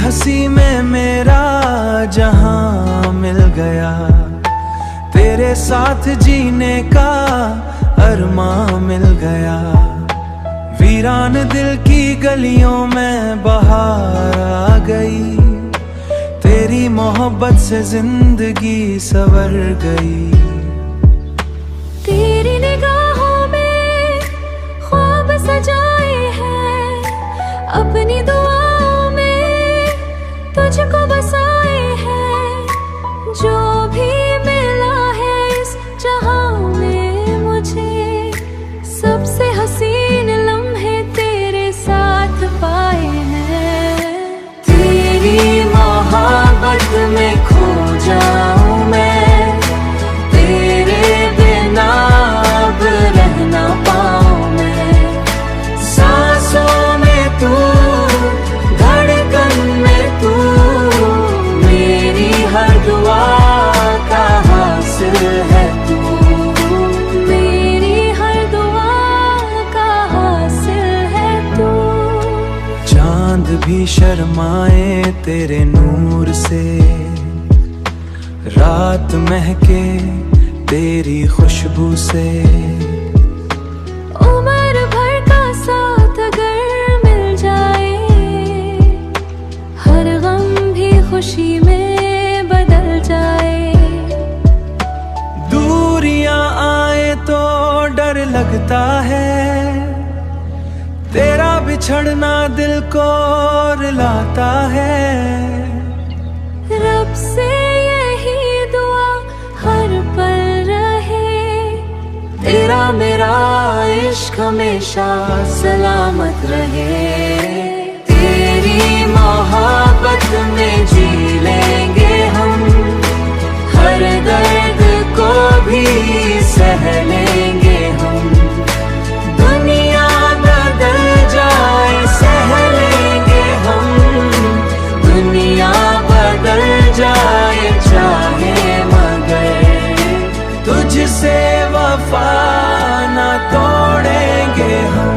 हंसी में मेरा जहां मिल गया, तेरे साथ जीने का अरमां मिल गया। वीरान दिल की गलियों में बहार आ गई, तेरी मोहब्बत से जिंदगी संवर गई। तेरी निगाहों में ख्वाब सजाए हैं, अपनी दुआओं में तुझको बसाए हैं। जो भी मिला है इस जहां में मुझे, सबसे हसीन लम्हे तेरे साथ पाए हैं। तेरी मोहब्बत में खो जाऊं मैं, तेरे बिना अब रह ना पाऊं मैं। सांसों में तू, धड़कन में तू, मेरी हर दुआ का हासिल है तू, मेरी हर दुआ का हासिल है तू। चांद भी शर्माए तेरे नूर से, रात महके तेरी खुशबू से। उम्र भर का साथ अगर मिल जाए, हर गम भी खुशी में बदल जाए। दूरियां आए तो डर लगता है, तेरा बिछड़ना दिल को रुलाता है। रब से यही दुआ हर पल रहे, तेरा मेरा इश्क हमेशा सलामत रहे। तेरी मोहब्बत में जी लेंगे हम, हर दर्द को भी सह लेंगे हम। दुनिया बदल जाए सह लेंगे हम, दुनिया बदल जाए चाहे मगर तुझसे वफा ना तोड़ेंगे हम।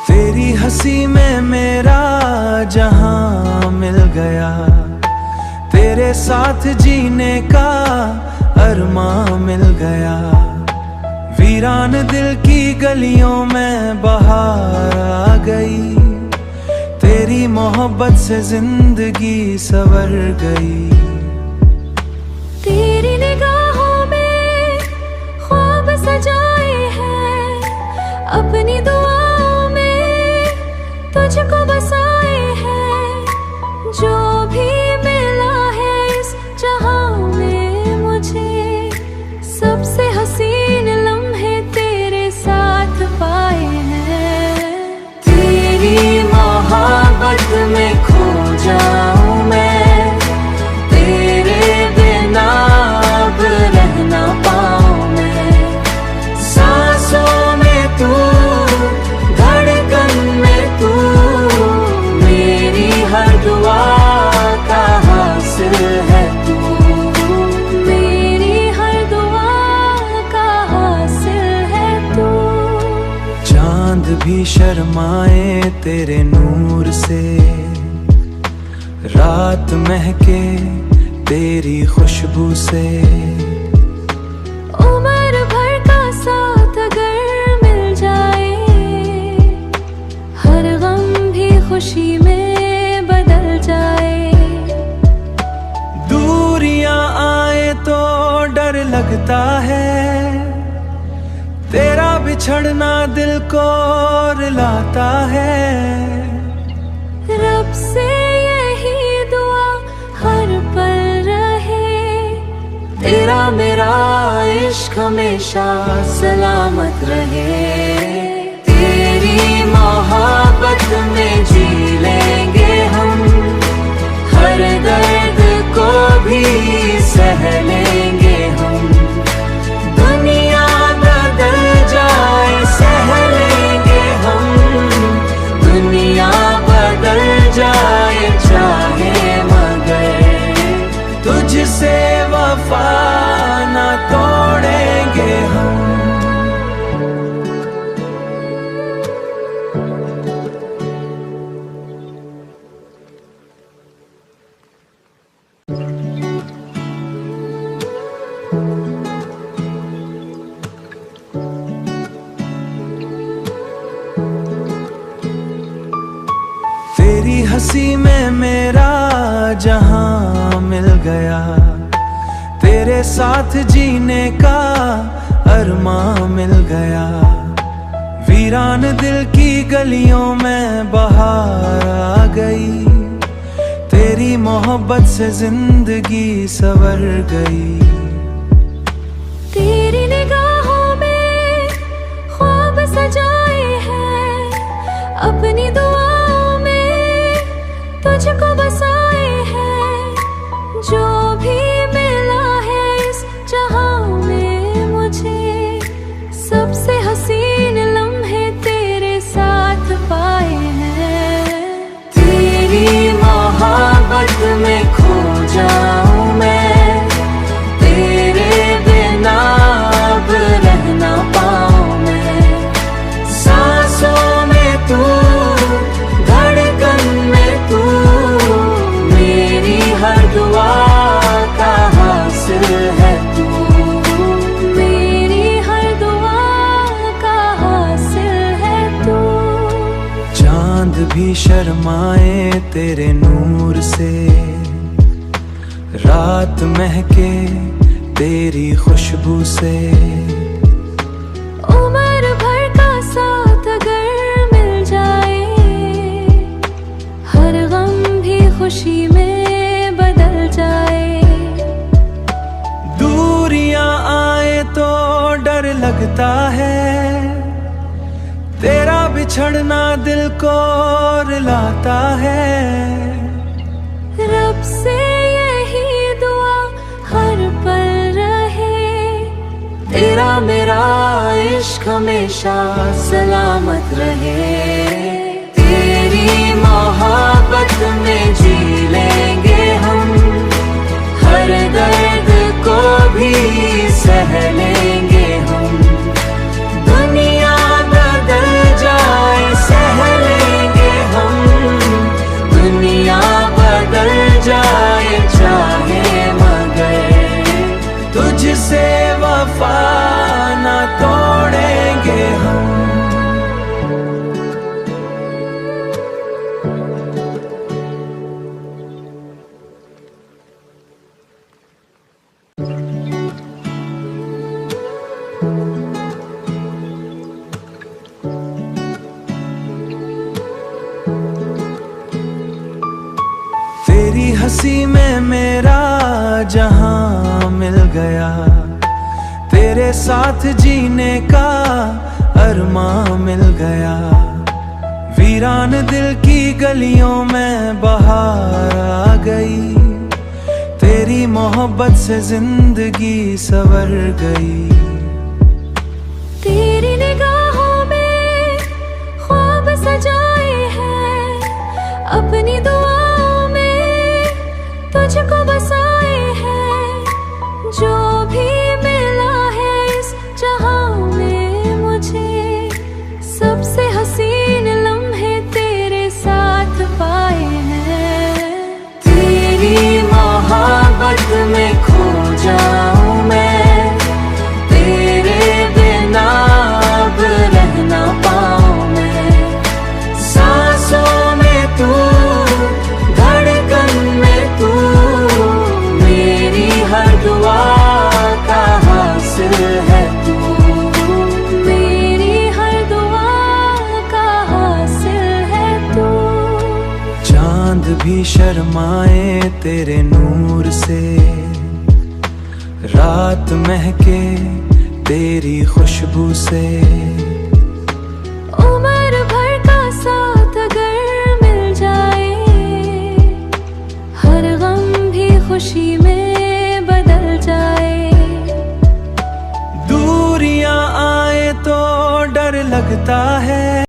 तेरी हंसी में मेरा जहां मिल गया, तेरे साथ जीने का अरमां मिल गया। वीरान दिल की गलियों में बहार आ गई, तेरी मोहब्बत से जिंदगी संवर गई। तेरी निगाहों में ख्वाब सजाए हैं, अपनी दुआओं में तुझको बसाए हैं। जो भी मिला है इस जहां में मुझे, सबसे हसीन लम्हे तेरे साथ पाए हैं। तेरी मोहब्बत में खो जाऊं मैं, तेरे बिना अब रह ना पाऊं मैं। सांसों में तू, धड़कन में तू, मेरी हर दुआ का हासिल है तू, मेरी हर दुआ का हासिल है तू। चांद भी शर्माए तेरे नूर से, रात महके तेरी खुशबू से। उम्र भर का साथ अगर मिल जाए, हर गम भी खुशी में बदल जाए। दूरियां आए तो डर लगता है, तेरा बिछड़ना दिल को रुलाता है। रब से यही दुआ हर पल रहे, तेरा मेरा इश्क हमेशा सलामत रहे। तेरी मोहब्बत में जी लेंगे हम, हर दर्द को भी सह लेंगे हम। दुनिया बदल जाए सह लेंगे तेरी हंसी में मेरा जहां मिल गया, तेरे साथ जीने का अरमां मिल गया। वीरान दिल की गलियों में बहार आ गई, तेरी मोहब्बत से जिंदगी संवर गई। तेरी निगाहों में ख्वाब सजाए हैं, अपनी दुआओं में तुझको बसाए हैं। जो भी मिला है इस जहां में मुझे, सबसे हसीन लम्हे तेरे साथ पाए हैं। तेरी मोहब्बत में खो जाऊं मैं, तेरे बिना अब रह ना पाऊं मैं। सांसों में तू, धड़कन में तू, मेरी हर दुआ का हासिल है तू, मेरी हर दुआ का हासिल है तू। चांद भी शर्माए तेरे नूर से, रात महके तेरी खुशबू से। उम्र भर का साथ अगर मिल जाए, हर गम भी खुशी में बदल जाए। दूरियां आए तो डर लगता है, तेरा बिछड़ना दिल को रुलाता है। रब से यही दुआ हर पल रहे, तेरा मेरा इश्क हमेशा सलामत रहे। तेरी मोहब्बत में जी लेंगे हम, हर दर्द को भी सह लेंगे हम। दुनिया बदल जाए सह लेंगे हम, दुनिया बदल जाए चाहे मगर तुझसे वफा ना तोड़ेंगे हम। तेरी हंसी में मेरा जहां मिल गया, तेरे साथ जीने का अरमां मिल गया। वीरान दिल की गलियों में बहार आ गई, तेरी मोहब्बत से जिंदगी संवर गई। तेरी निगाहों में ख्वाब सजाए हैं, अपनी दुआओं में तुझको बसाए हैं। जो भी मिला है इस जहां में मुझे, सबसे हसीन लम्हे तेरे साथ पाए हैं। तेरी मोहब्बत में खो जाऊं मैं, तेरे बिना अब रह ना पाऊं मैं। सांसों में तू, धड़कन में तू, मेरी हर दुआ का हासिल है तू, मेरी हर दुआ का हासिल है तू। चांद भी शर्माए तेरे नूर से, रात महके तेरी खुशबू से। उम्र भर का साथ अगर मिल जाए, हर गम भी खुशी में बदल जाए। दूरियां आए तो डर लगता है,